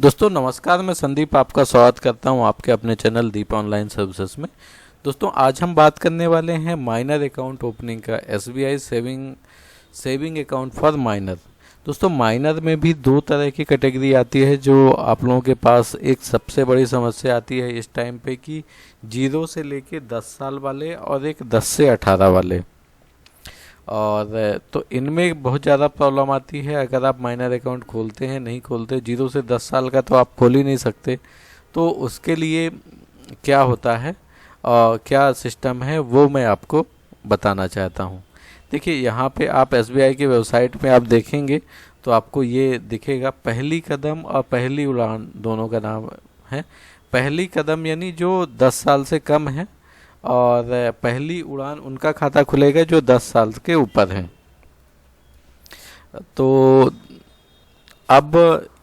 दोस्तों नमस्कार, मैं संदीप आपका स्वागत करता हूं आपके अपने चैनल दीप ऑनलाइन सर्विसेज में। दोस्तों आज हम बात करने वाले हैं माइनर अकाउंट ओपनिंग का, SBI saving account for minor. दोस्तों माइनर में भी दो तरह की कैटेगरी आती है जो आप लोगों के पास एक सबसे बड़ी समस्या आती है इस टाइम पे कि 0 से लेके 10 साल वाले और एक 10 से 18 वाले। और तो इनमें बहुत ज़्यादा प्रॉब्लम आती है। अगर आप माइनर अकाउंट खोलते हैं, नहीं खोलते, 0 से 10 साल का तो आप खोल ही नहीं सकते। तो उसके लिए क्या होता है और क्या सिस्टम है वो मैं आपको बताना चाहता हूँ। देखिए यहाँ पे आप एसबीआई की वेबसाइट पे आप देखेंगे तो आपको ये दिखेगा, पहली कदम और पहली उड़ान दोनों का नाम है। पहली कदम यानी जो 10 साल से कम है, और पहली उड़ान उनका खाता खुलेगा जो 10 साल के ऊपर हैं। तो अब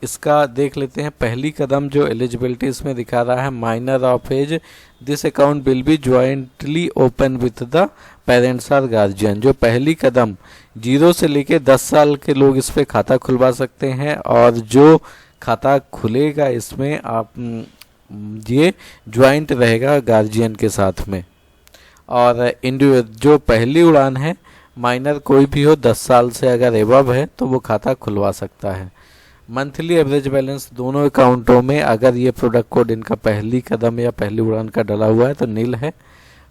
इसका देख लेते हैं। पहली कदम जो एलिजिबिलिटी इसमें दिखा रहा है, minor of age this account will be jointly open with the parents और गार्जियन। जो पहली कदम 0 से लेके 10 साल के लोग इस पे खाता खुलवा सकते हैं, और जो खाता खुलेगा इसमें आप ये ज्वाइंट रहेगा गार्जियन के साथ में। और जो पहली उड़ान है, माइनर कोई भी हो 10 साल से अगर एबव है तो वो खाता खुलवा सकता है। मंथली एवरेज बैलेंस दोनों अकाउंटों में अगर ये प्रोडक्ट कोड इनका पहली कदम या पहली उड़ान का डला हुआ है तो नील है।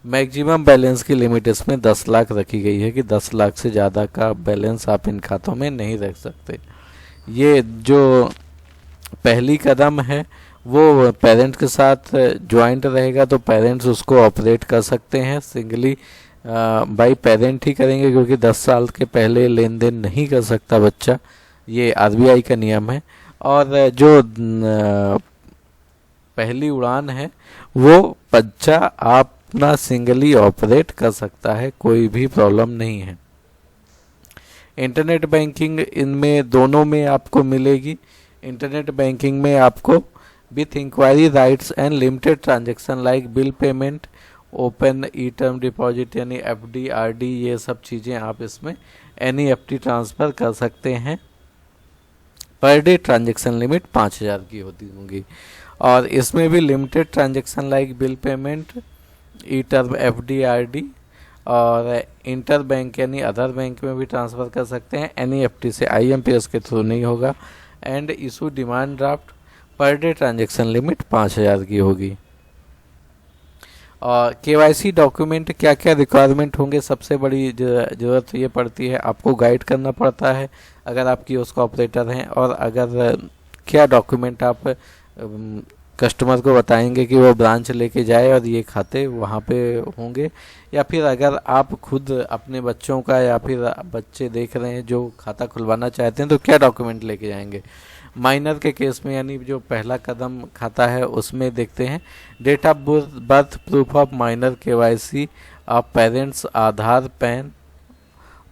मैक्सिमम बैलेंस की लिमिट इसमें 10 लाख रखी गई है कि 10 लाख से ज़्यादा का बैलेंस आप इन खातों में नहीं रख सकते। ये जो पहली कदम है वो पेरेंट्स के साथ ज्वाइंट रहेगा, तो पेरेंट्स उसको ऑपरेट कर सकते हैं। सिंगली बाई पेरेंट ही करेंगे क्योंकि 10 साल के पहले लेन देन नहीं कर सकता बच्चा, ये आरबीआई का नियम है। और जो पहली उड़ान है वो बच्चा अपना सिंगली ऑपरेट कर सकता है, कोई भी प्रॉब्लम नहीं है। इंटरनेट बैंकिंग इनमें दोनों में आपको मिलेगी। इंटरनेट बैंकिंग में आपको with inquiry rights and limited transaction like bill payment, open e-term deposit यानी FD, RD, ये सब चीज़ें आप इसमें NEFT ट्रांसफ़र कर सकते हैं। पर डे ट्रांजेक्शन लिमिट 5000 की होती होंगी। और इसमें भी limited transaction like bill payment, ई-टर्म, FD, RD और इंटर बैंक यानी अदर बैंक में भी ट्रांसफ़र कर सकते हैं। NEFT से IMPS के थ्रू नहीं होगा। And issue demand draft, per day transaction limit 5000 की होगी। और KYC डॉक्यूमेंट क्या क्या रिक्वायरमेंट होंगे, सबसे बड़ी ज़रूरत ये पड़ती है, आपको गाइड करना पड़ता है अगर आप कियोस्क ऑपरेटर हैं। और अगर क्या डॉक्यूमेंट आप कस्टमर को बताएंगे कि वो ब्रांच लेके जाए और ये खाते वहाँ पे होंगे, या फिर अगर आप खुद अपने बच्चों का या फिर बच्चे देख रहे हैं जो खाता खुलवाना चाहते हैं तो क्या डॉक्यूमेंट लेके जाएंगे। माइनर के केस में यानी जो पहला कदम खाता है उसमें देखते हैं date of birth, proof of minor, KYC of parents, Aadhaar, PAN,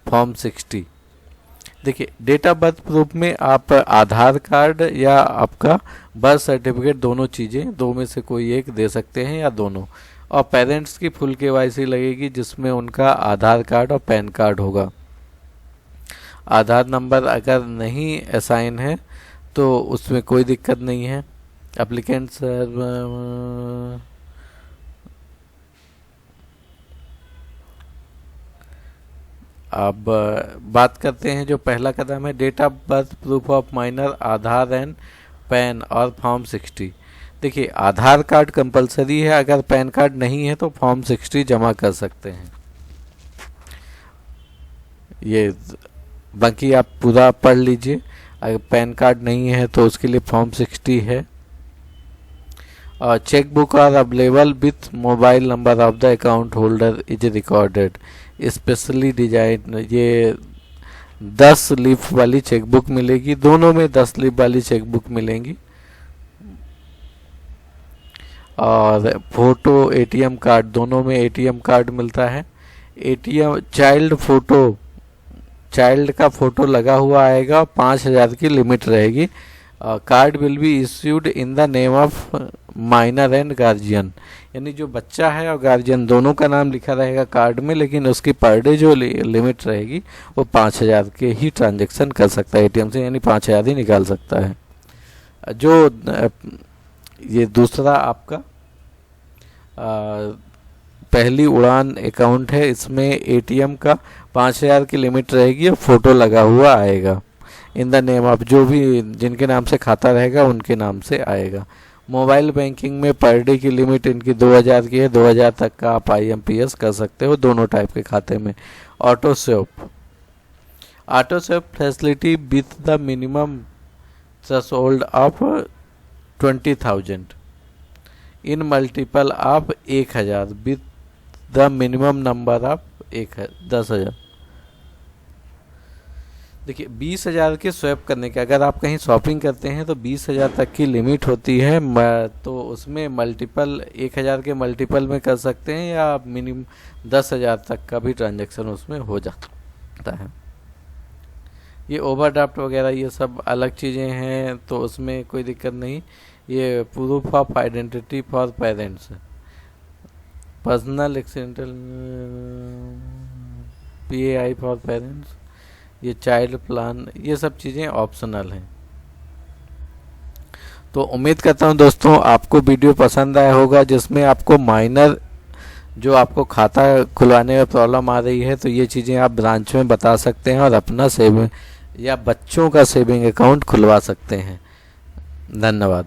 form 60। देखिए डेट ऑफ बर्थ प्रूफ में आप आधार कार्ड या आपका बर्थ सर्टिफिकेट, दोनों चीज़ें, दो में से कोई एक दे सकते हैं या दोनों। और पेरेंट्स की फुल KYC लगेगी जिसमें उनका आधार कार्ड और पैन कार्ड होगा। आधार नंबर अगर नहीं असाइन है तो उसमें कोई दिक्कत नहीं है। एप्लीकेंट सर अब बात करते हैं जो पहला कदम है, date of birth, proof of minor, Aadhaar and PAN और फॉर्म 60। देखिए आधार कार्ड कंपलसरी है, अगर पैन कार्ड नहीं है तो फॉर्म 60 जमा कर सकते हैं। ये बाकी आप पूरा पढ़ लीजिए। अगर पैन कार्ड नहीं है तो उसके लिए फॉर्म 60 है। और cheque book are available with mobile number of the account holder is recorded, specially design. ये 10 लीफ वाली चेकबुक मिलेगी, दोनों में 10 लीफ वाली चेकबुक मिलेंगी। और फोटो, ATM कार्ड, दोनों में ATM कार्ड मिलता है। ATM चाइल्ड फोटो, चाइल्ड का फोटो लगा हुआ आएगा, 5000 की लिमिट रहेगी। Card will be issued in the name of minor and guardian, यानी जो बच्चा है और गार्जियन दोनों का नाम लिखा रहेगा कार्ड में, लेकिन उसकी पर डे जो लिमिट रहेगी वो 5000 के ही ट्रांजैक्शन कर सकता है ATM से, यानी 5000 ही निकाल सकता है। जो ये दूसरा आपका पहली उड़ान अकाउंट है, इसमें एटीएम का 5,000 की लिमिट रहेगी और फोटो लगा हुआ आएगा इन द नेम ऑफ, जो भी जिनके नाम से खाता रहेगा उनके नाम से आएगा। मोबाइल बैंकिंग में पर डे की लिमिट इनकी 2,000 की है, 2,000 तक का आप IMPS कर सकते हो दोनों टाइप के खाते में। Auto sweep facility with the minimum threshold of 20,000 in multiple of 1,000 with the minimum number of 10,000। देखिए 20,000 के स्वैप करने के, अगर आप कहीं शॉपिंग करते हैं तो 20,000 तक की लिमिट होती है, तो उसमें मल्टीपल 1,000 के मल्टीपल में कर सकते हैं या मिनिमम 10,000 तक का भी ट्रांजैक्शन उसमें हो जाता है। ये ओवरड्राफ्ट वगैरह ये सब अलग चीज़ें हैं, तो उसमें कोई दिक्कत नहीं। ये proof of identity for parents, personal accidental PAI for parents, ये चाइल्ड प्लान, ये सब चीज़ें ऑप्शनल हैं। तो उम्मीद करता हूं दोस्तों आपको वीडियो पसंद आया होगा, जिसमें आपको माइनर जो आपको खाता खुलवाने में प्रॉब्लम आ रही है, तो ये चीज़ें आप ब्रांच में बता सकते हैं और अपना सेविंग या बच्चों का सेविंग अकाउंट खुलवा सकते हैं। धन्यवाद।